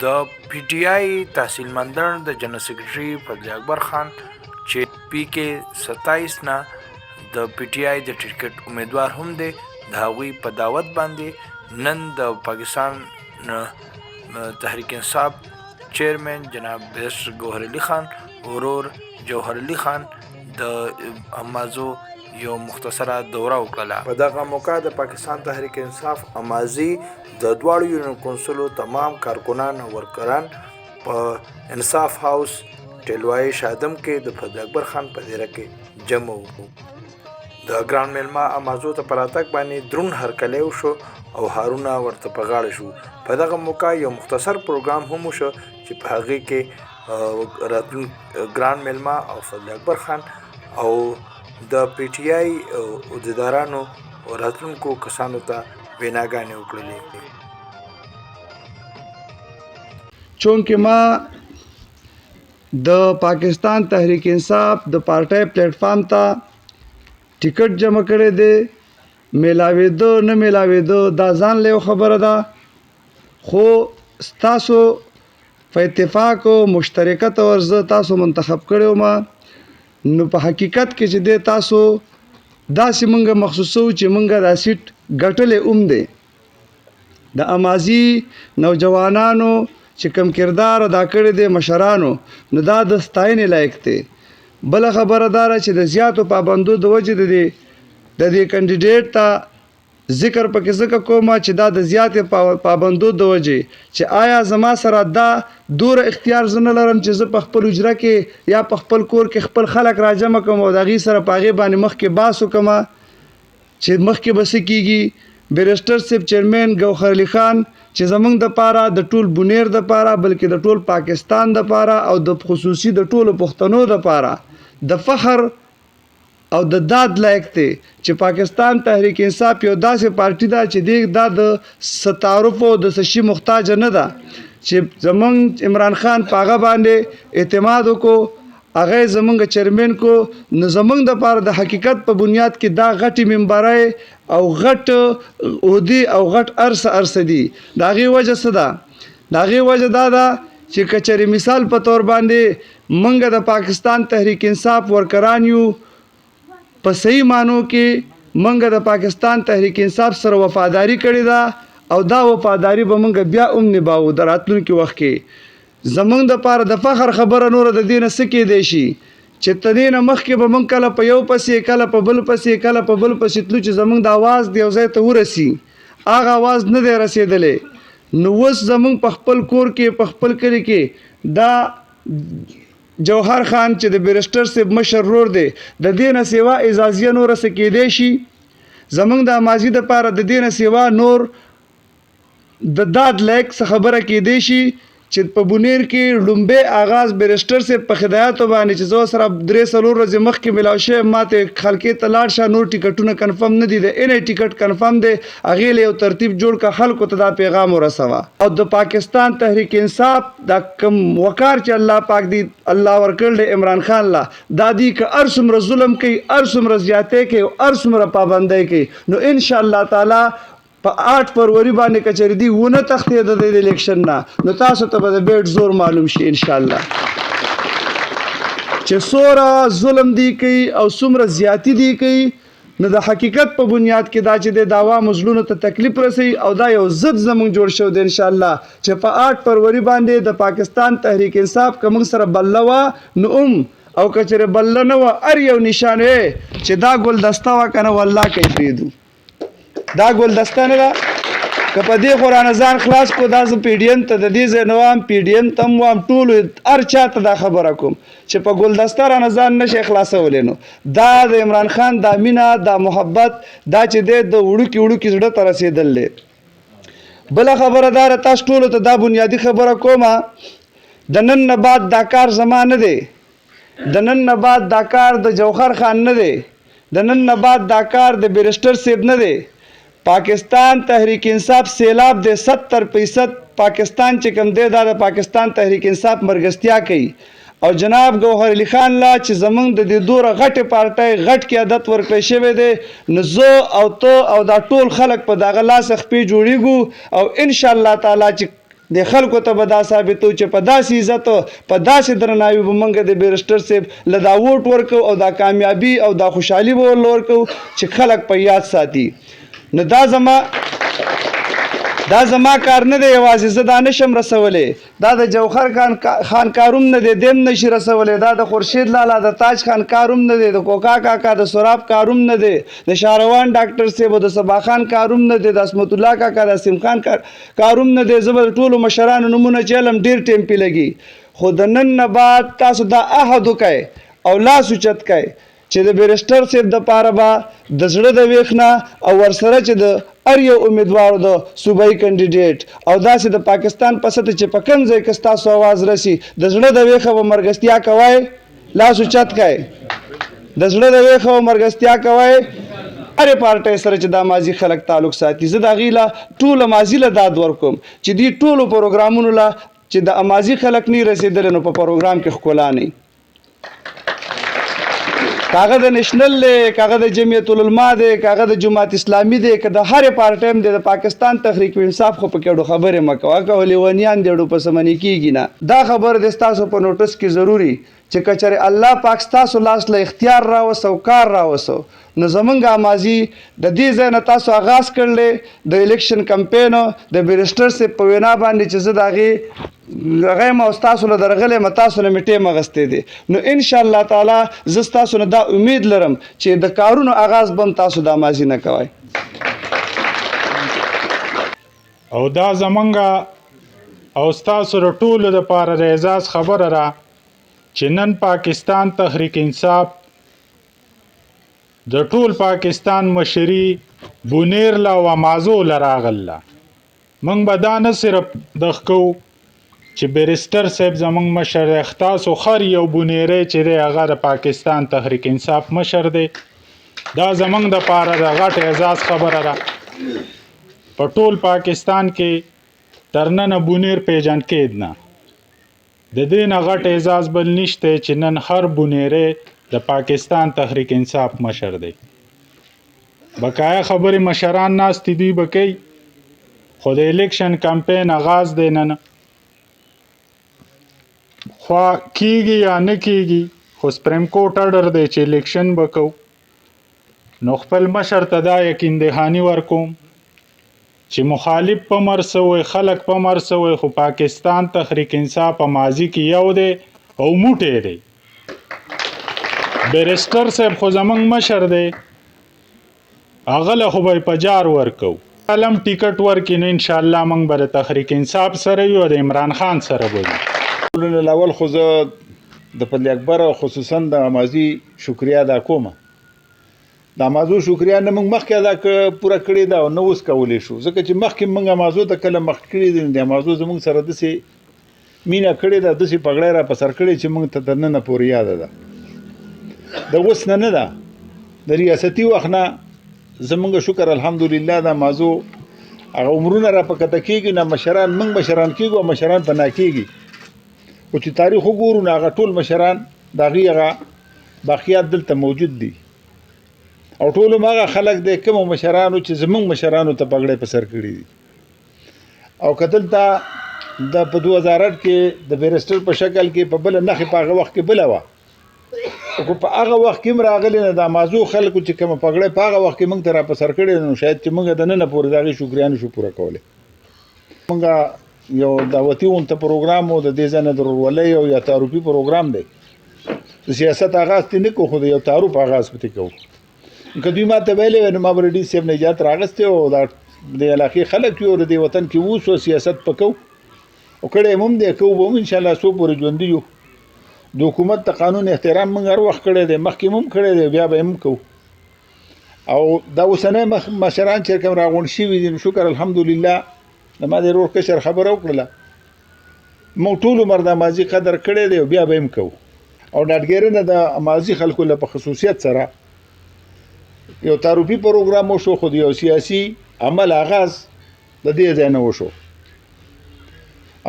د پی ټی آی تحصیل مندان د جنرال سیکرټري فضل اکبر خان چې پی کې 27 نه د پی ټی آی د ټیکټ امیدوار هم دی د هغوی په دعوت باندې نن د پاکستان تحریک انصاف چیئرمین جناب بیرسټر ګوهر علي خان ورور جوهر علي خان د امازو یو مختصره دوره وکړه. په دغه موقع د پاکستان تحریک انصاف امازي د دواړو یونین کونسلو تمام کارکنان او ورکران په انصاف هاوس ټیلوای شادم کې د فضل اکبر خان په دیره کې جمع وو. د ګران میلمه امازو ته په راتګ باندې درون هرکلی وشو او هارونه ورته په غاړه شو. په دغه موقع یو مختصر پروګرام هم وشو چې په هغې کې راتلونکي ګران میلمه او فضل اکبر خان او د پی ټی آی عہدیدارانو او راتلونکو کسانو ته ویناګانې وکړلې. چونکه ما د پاکستان تحریک انصاف د پارټۍ پلیټ فارم ته ټیکټ جمع کړی دی، میلاوېدو نه میلاوېدو دا ځان له خبره ده، خو ستاسو په اتفاق او مشترکت ورزه تاسو منتخب کړی ما. نو په حقیقت کې چې د تاسو داسې مونږه مخصوصو چې مونږه دا سیټ ګټلې دی. د امازي نوجوانانو چې کم کردار ادا کړی دی مشرانو، نو دا د ستاینې لایق دی. بله خبره داره چې د زیاتو پابندو د وجې د دې کینډیډیټ ته ذکر پکې ځکه کومه چې دا د زیاتې پابندو د وجې چې آیا زما سره دا دوره اختیار زه نه لرم چې زه په خپل حجره کې یا په خپل کور کې خپل خلک راجمع کوم او د هغې سره په هغې باندې مخکې بحث وکړم چې مخکې به څه کېږي. بیرسټر صاحب چیرمین ګوهر علي خان چې زمونږ دپاره د ټول بونیر دپاره بلکې د ټول پاکستان دپاره او د خصوصي د ټولو پښتنو دپاره د فخر او د داد لایق دی چې پاکستان تحریک انصاف یو داسې پارټي ده چې دا د تعارف او د څه شي محتاج نه ده، چې زمونږ عمران خان په هغه باندې اعتماد وکړو، هغه زمونږ چیرمین کو. نو زمونږ دپاره د حقیقت په بنیاد کې دا غټې منبرۍ او غټ عهدې او غټ ارسه دي. د هغې وجه څه ده؟ د هغې وجه دا ده چې که چېرې مثال په طور باندې مونږ د پاکستان تحریک انصاف ورکران یو، په صحیح معنو کې مونږ د پاکستان تحریک انصاف سره وفاداری کړې ده او دا وفاداری به مونږ بیا هم نباو د راتلونکي وخت کې. زمونږ دپاره د فخر خبره نوره د دې نه څه کیدی شي چې تر دې نه مخکې به مونږ کله په یو پسې کله په بل پسې کله په بل پسې تلو چې زمونږ د اواز د یو ځای ته ورسي، هغه اواز نه دی رسېدلی. نو اوس زمونږ په خپل کور کې په خپل کلي کې دا جوهر خان چې د بیرسټر صاحب مشر رور دی، د دې نه سیوا اعزازیه نوره څه کیدی شي. زمونږ د امازي دپاره د دې نه سیوا نور د داد لایق څه خبره کیدی شي چې په بونیر کې لومبی آغاز بیرسټر صاحب په هدایاتو باندې چې زه سره 3-4 ورځې مخکې ملاو شوی، ماته خلکې ته لاړ شه، نور ټیکټونه کنفرم نه دي، د انې ټیکټ کنفرم دی، هغې له یو ترتیب جوړ که خلکو ته دا پیغام ورسوه. او د پاکستان تحریک انصاف دا کم وقار چې الله پاک دی الله ورکړل دی عمران خان له، دا دی که هر څومره ظلم کوي، هر څومره زیاتی کوي، هر څومره پابندۍ کوي، نو انشاءالله تعالی په 8 فروری باندې کچری دی ونه تختې د الیکشن نه، نو تاسو ته به د بیټ زور معلوم شي انشاءالله چې څومره ظلم دی کوي او څومره زیاتی دی کوي. نو د حقیقت په بنیاد کې دا چې د عوامو زړونو ته تکلیف رسوي او دا یو ضد زموږ جوړ شو دی انشاءالله چې په 8 فروری باندې د پاکستان تحریک انصاف که موږ سره بله وه نو او که چېرې بله نه وه هر یو نشان چې دا ګلدسته وه که نه والله که پرېږدو، دا ګلدسته نه ده. که په دې خو رانه ځان خلاص کو، دا زه پی ډي این ته د دې ځای نه وایم، پی ډي این ته هم وایم، ټولو هر چا ته دا خبره کوم چې په ګلدسته رانه ځان نشئ خلاصولی. نو دا د عمران خان دا مینه، دا محبت، دا چې دی د وړوکي وړوکي زړه ته رسېدل دی. بله خبره داره، تاسو ټولو ته دا بنیادي خبره کومه، د نن نه بعد دا کار زما نه دی، د نن نه بعد دا کار د جوهر خان نه دی، د نن نه بعد دا کار د بیرسټر صاحب نه دی. پاکستان تحریک انصاف سیلاب دی، 70% پاکستان چې کوم دی دا د پاکستان تحریک انصاف مرګستیا کوي. او جناب ګوهر علي خان لا چې زمونږ د دې دوره غټې پارټۍ غټ قیادت ورکړی شوی دی، نو زه او ته او دا ټول خلک په دغه لاس خپې جوړیږو او انشاءالله تعالی چې د خلکو ته به دا ثابتو چې په داسې عزت په داسې درناوي به موږ د بیرسټر صاحب له دا ووټ ورکو او دا کامیابي او دا خوشحالي به ورله ورکو چې خلک په یاد ساتي. نو دا زما کار نه دی یوازې زه دا نشم رسولی، دا د جوهر خان کاروم نه دی، دیم نشي رسولی، دا د خورشید لالا د تاج خان کاروم نه دی، د کوکا کاکا د سراب کاروم نه دی، د شهروان ډاکټر صاحب د صبا خان کاروم نه دی، د عصمت الله کاکا د اسیم خان کاروم نه دی. زه به د ټولو مشرانو نومونه چې علم ډېر ټیم پې لګي، خو د نن نه بعد تاسو دا عهد وکئ او لاس اوچت کئ چې د بیرسټر صاحب دپاره به د زړه د ویښ نه او ورسره چې د هر یو امیدوارو د صوبایي کینډیډیټ او داسې د پاکستان په سطح چې په کوم ځای کې ستاسو اواز رسي د زړه د ویښه به مرګستیا کوئ، لاس اوچت کئ، د زړه د ویښه به مرګستیا کوئ هرې پارټۍ سره چې دا ماضي خلک تعلق ساتي. زه د هغې له ټوله ماضي له داد ورکوم چې دې ټولو پروګرامونو له چې د ماضي خلک نه رسېدلی نو په پروګرام کې ښکلا نه کاغه د نشنل دی، کاغه د جمعیت العلما دی، کاغه د جماعت اسلامي دی، که د هرې پارټۍ هم دی، د پاکستان تحریک انصاف خو پکې ډو خبرې مه کوه که لیونیان دی ډو پسې منې کېږي نه. دا خبر دی ستاسو په نوټس کې ضروري چې که چېرې الله پاک ستاسو لاس له اختیار راوسو او کار راوسو نو زمونږ ماضي د دې ځای نه تاسو آغاز کړلی د الیکشن کمپین د بیرسټر صاحب په وینا باندې چې زه د هغې یم او ستاسو له درغلی یم تاسو نه مې ټیم اخیستی دی. نو انشاءالله تعالی زه ستاسو نه دا امید لرم چې د کارونو آغاز به هم تاسو دا ماضي نه کوئ. او دا زمونږ او ستاسو د ټولو دپاره د اعزاز خبره ده چې نن پاکستان تحریک انصاف د ټول پاکستان مشري بونیر له او امازو له راغله. موږ به دا نه صرف دغ کوو چې بیرسټر صاحب زموږ مشر دی، ستاسو هر یو بونیری چې دی هغه د پاکستان تحریک انصاف مشر دی. دا زموږ دپاره د غټ اعزاز خبره ده. په ټول پاکستان کې تر ننه بونیر پیژن کېد نه، د دې نه غټ اعزاز بل نشته چې نن هر بونیری د پاکستان تحریک انصاف مشر دی. بقایا خبرې مشران ناستې دوی به کوي، خو د الیکشن کمپین آغاز دی نن، خوا کیږي یا نه کیږي خو سپریم کورټ اډر دی چې الیکشن به کوو. نو خپل مشر ته دا یقین دهاني ورکوم چې مخالف په مرسه وي، خلک په مرسه وي، خو پاکستان تحریک انصاف په ماضي کې یو دی او موټی دی. بیرسټر صاحب خو زمونږ مشر دی، هغه له خو به یې په جار ورکو. علم ټیکټ ورکړي نو انشاءالله موږ به د تحریک انصاف سره یو د عمران خان سره به وي. اول خو زه د فضل اکبر او خصوصا د ماضي شکریا ادا کوم. د مازو شکریا نه موږ مخکې ادا پوره کړې ده او نه اوس کولی شو، ځکه چې مخکې موږ مازو ته کله مخ کړي دي د مازو زموږ سره داسې مینه کړې ده، داسې پګړی را په سر کړې چې موږ ته تر ننه پورې یاده ده. د اوس نه ده، د ریاستي وخت نه زموږ شکر الحمدلله د مازو هغه عمرونه را په کته کېږي نه مشران موږ مشران کېږو او مشران په نا کېږي. خو چې تاریخ وګورو نو هغه ټول مشران د هغې هغه باقیات دلته موجود دي او ټول هغه خلک دی کومو مشرانو چې زموږ مشرانو ته پګړی په سر کړي دي. او که دلته د په 2008 کې د بیرسټر په شکل کې په بله نښې په هغه وخت کې بله وه، خو په هغه وخت کې هم راغلی نه د مازو خلکو چې کومه پګړی په هغه وخت کې موږ ته را په سر کړې نو شاید چې موږ د ننه پورې د هغې شکریا نشو پوره کولی. موږ یو دعوتي غونته پروګرام و، د دې ځای نه د ورورولۍ او یا تعارفي پروګرام دی. د سیاست آغاز ترې نه کوو خو د یو تعارف آغاز پرې کوو. که دوی ما ته ویلی وی نو ما به ریډي صاحب نه اجازت راغستی او دا د علاقې خلک یو د دې وطن کې اوسو سیاست په کوو او کړی یې هم دی کوو به هم انشاءالله څو پورې ژوندي یو. د حکومت د قانون احترام موږ هر وخت کړی دی، مخکې هم کړی دی، بیا به یې هم کوو. او دا اوسنی مشران چې کوم راغونډ شوي دي نو شکر الحمدلله د ما د ورور کشر خبره وکړله، موږ ټول عمر د ماضي قدر کړی دی او بیا به یې هم کوو. او ډاډګیرنه د ماضي خلکو له په خصوصیت سره یو تعارفي پروګرام وشو، خو د یو سیاسي عمل آغاز د دې ځای نه وشو.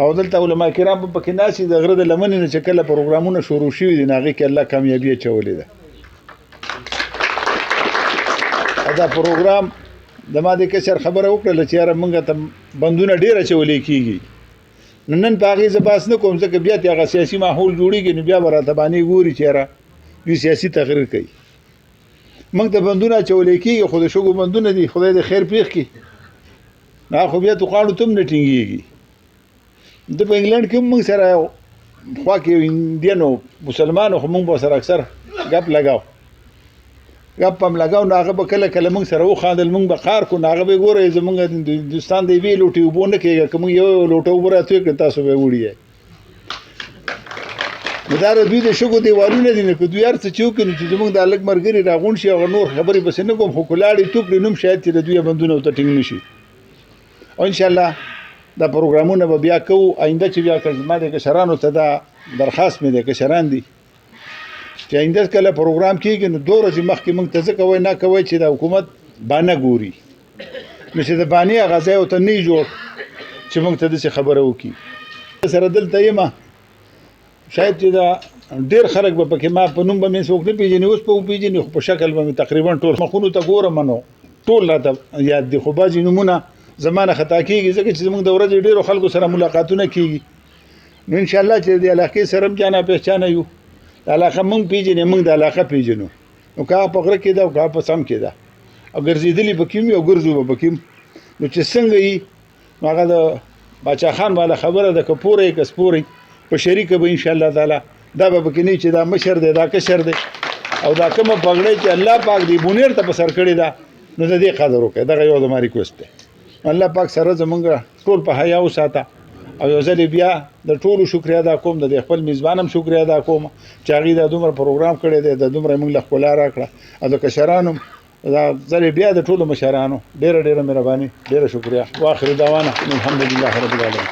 او دلته علما کرام په پکې ناستي د غره د لمنې نه چې کله پروګرامونه شروع شوي دي نو هغې کې الله کامیابي اچولې ده. دا پروګرام د ما د کشر خبره وکړله چې یاره موږ ته بندونه ډېر اچولی کېږي نن په هغې زه بحث نه کوم ځکه بیا هغه سیاسي ماحول جوړېږي نو بیا به راته باندې ګوري چې یاره دوی سیاسي تقریر کوي موږ ته بندونه اچولی کېږي خو د شګو بندونه دي خدای د خیر پېښ کړي هغه خو بیا توقاڼو ته هم نه ټینګېږي د په انګلنډ کې هم موږ سره خوا کې انډین او مسلمان خو موږ به سره اکثر ګپ لګاو ګپ هم لګاو نو هغه به کله کله موږ سره وخاندل موږ به قار کړو نو هغه به ګورئ زموږ هندوستان د یوې لوټې اوبو نه کېږي که موږ یو لوټه اوبه راتوی کړو تاسو به یې وړي نو دا د دوی د شګو دیوالونه دي نو که دوی هر څه چې وکړي نو چې زموږ دا لږ ملګري راغونډ شي هغه نور خبرې پسې نه کوم خو که لاړې تو کړي نوم شاید چې د دوی بندونه ورته ټینګ نه شي او انشاءالله دا پروګرامونه به بیا کوو آینده چې بیا که زما د کشرانو ته دا درخواست مې دی کشران دي چې آینده کله پروګرام کېږي نو 2 ورځې مخکې موږ ته ځکه وایي نه کوئ چې د حکومت بانه ګوري نو چې د بانې هغه ځای ورته نه جوړ چې موږ ته داسې خبره وکړي سره دلته یم شاید چې دا ډېر خلک به پکې ما په نوم به مې څوک نه پېژني اوس به وپېژني خو په شکل به مې تقریبا ټول مخونو ته ګورم نو ټول راته یاد دي خو بعضې نومونه زما نه خطا کېږي ځکه چې زموږ د ورځې ډېرو خلکو سره ملاقاتونه کېږي نو انشاءالله چې د علاقې سره هم جانا پهچانه یو د علاقه موږ پېژنې موږ د علاقه پېژنو نو که په غره کې ده او که په سم کې ده او ګرځېدلي پکې وي او ګرځو به پکې نو چې څنګه یي نو هغه د باچا خان والا خبره ده که پوره یې که سپوره په شریکه به انشاءالله تعالی دا به پکې نه چې دا مشر دی دا کشر دی او دا کومه پګړۍ چې الله پاک دی بونیر ته په سر کړې ده نو د دې قدر وکړئ دغه یو زما ریکوست دی الله پاک سره زمونږ ټول په حیا وساته او یو ځل بیا د ټولو شکریا ادا کوم د خپل میزبان هم شکریا ادا کوم چې هغې دا دومره پروګرام کړی دی د دومره موږ له ښکلا راکړه او د کشرانو دا ځل بیا د ټولو مشرانو ډېره ډېره مهرباني ډېره شکریا واخر دعوانا الحمدلله رب العالمین